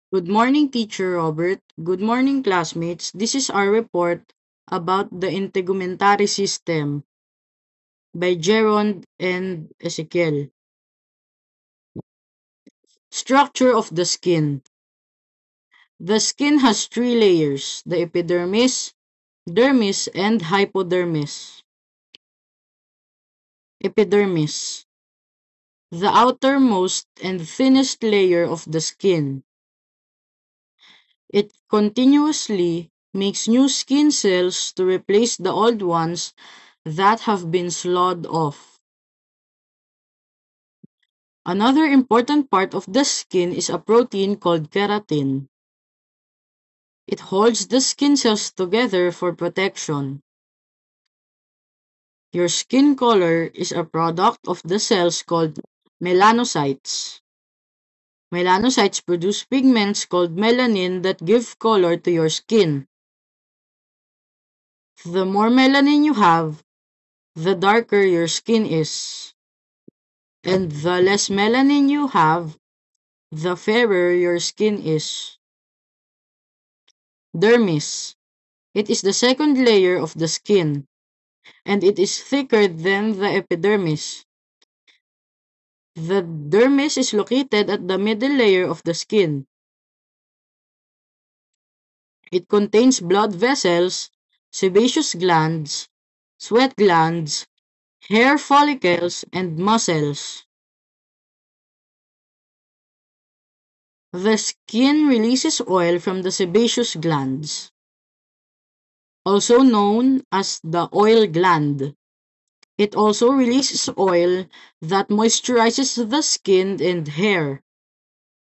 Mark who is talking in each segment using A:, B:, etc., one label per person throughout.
A: Good morning, Teacher Robert. Good morning, classmates. This is our report about the integumentary system by Geron and Ezekiel. Structure of the skin. The skin has three layers, the epidermis, dermis, and hypodermis. Epidermis. The outermost and thinnest layer of the skin. It continuously makes new skin cells to replace the old ones that have been sloughed off. Another important part of the skin is a protein called keratin. It holds the skin cells together for protection. Your skin color is a product of the cells called melanocytes. Melanocytes produce pigments called melanin that give color to your skin. The more melanin you have, the darker your skin is. And the less melanin you have, the fairer your skin is. Dermis. It is the second layer of the skin, and it is thicker than the epidermis. The dermis is located at the middle layer of the skin. It contains blood vessels, sebaceous glands, sweat glands, hair follicles, and muscles. The skin releases oil from the sebaceous glands, also known as the oil gland. It also releases oil that moisturizes the skin and hair,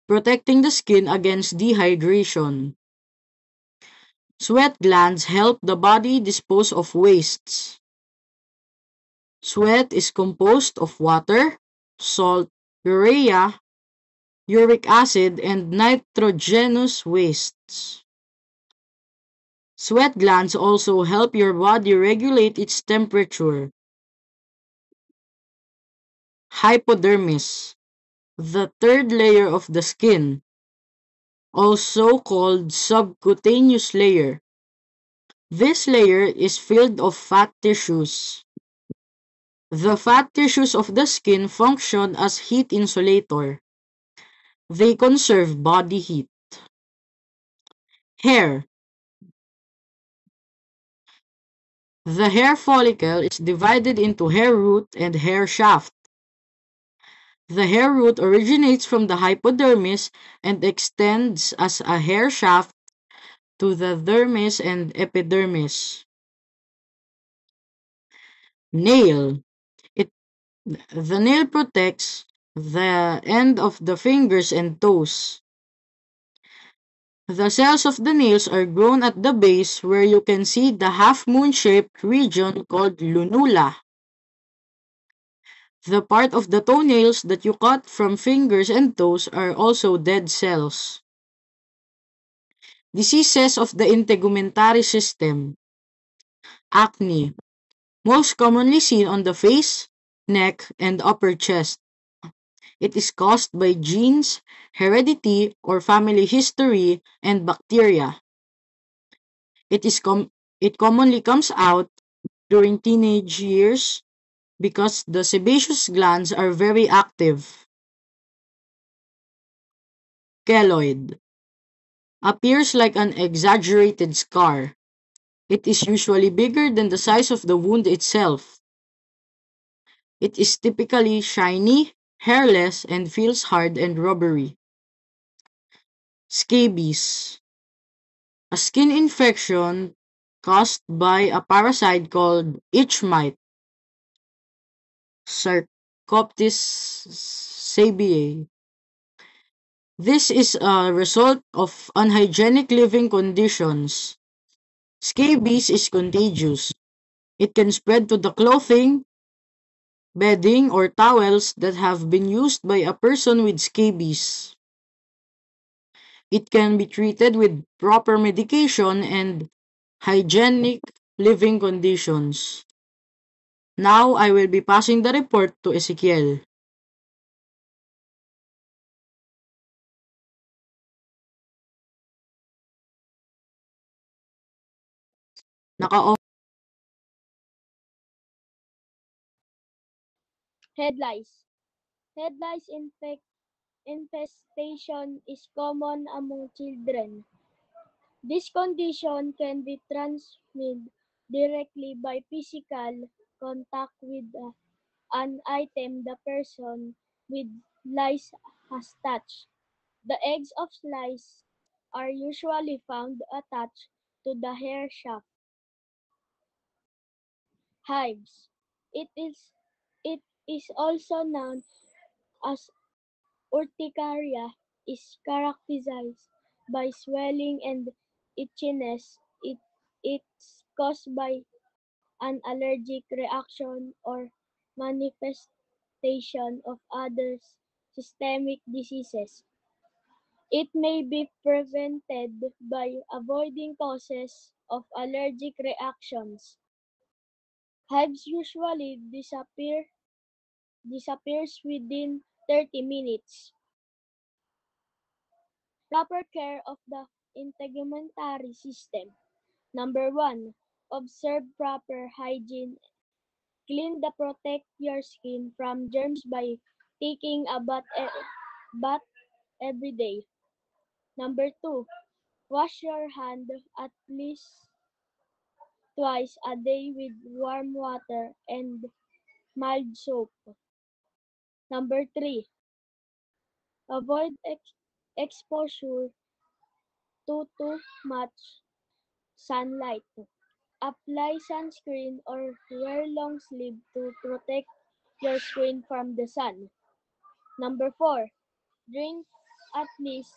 A: protecting the skin against dehydration. Sweat glands help the body dispose of wastes. Sweat is composed of water, salt, urea, uric acid, and nitrogenous wastes. Sweat glands also help your body regulate its temperature. Hypodermis, the third layer of the skin, also called subcutaneous layer. This layer is filled of fat tissues. The fat tissues of the skin function as heat insulator. They conserve body heat. Hair. The hair follicle is divided into hair root and hair shaft. The hair root originates from the hypodermis and extends as a hair shaft to the dermis and epidermis. Nail. It The nail protects the end of the fingers and toes. The cells of the nails are grown at the base where you can see the half-moon-shaped region called lunula. The part of the toenails that you cut from fingers and toes are also dead cells. Diseases of the integumentary system. Acne. Most commonly seen on the face, neck, and upper chest. It is caused by genes, heredity, or family history, and bacteria. It commonly comes out during teenage years because the sebaceous glands are very active. Keloid. Appears like an exaggerated scar. It is usually bigger than the size of the wound itself. It is typically shiny, hairless, and feels hard and rubbery. Scabies. A skin infection caused by a parasite called itch mite, Sarcoptes sabiae. This is a result of unhygienic living conditions. Scabies is contagious. It can spread to the clothing, bedding, or towels that have been used by a person with scabies. It can be treated with proper medication and hygienic living conditions. Now I will be passing the report to Ezekiel. Naka-off.
B: Head lice. Head lice infestation is common among children. This condition can be transmitted directly by physical contact with an item the person with lice has touched. The eggs of lice are usually found attached to the hair shaft. Hives. It is also known as urticaria, is characterized by swelling and itchiness. It's caused by an allergic reaction or manifestation of other systemic diseases. It may be prevented by avoiding causes of allergic reactions. Hives usually disappears within 30 minutes. Proper care of the integumentary system. Number 1. Observe proper hygiene. Clean the protect your skin from germs by taking a bath every day. Number 2. Wash your hand at least twice a day with warm water and mild soap. Number 3. Avoid exposure to too much sunlight. Apply sunscreen or wear long sleeve to protect your skin from the sun. Number 4. Drink at least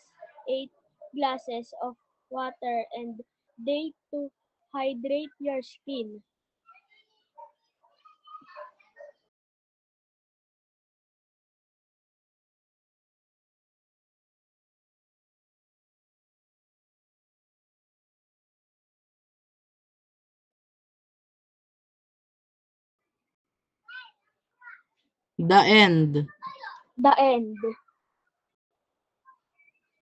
B: 8 glasses of water and day to hydrate your skin.
A: The end.
B: The end.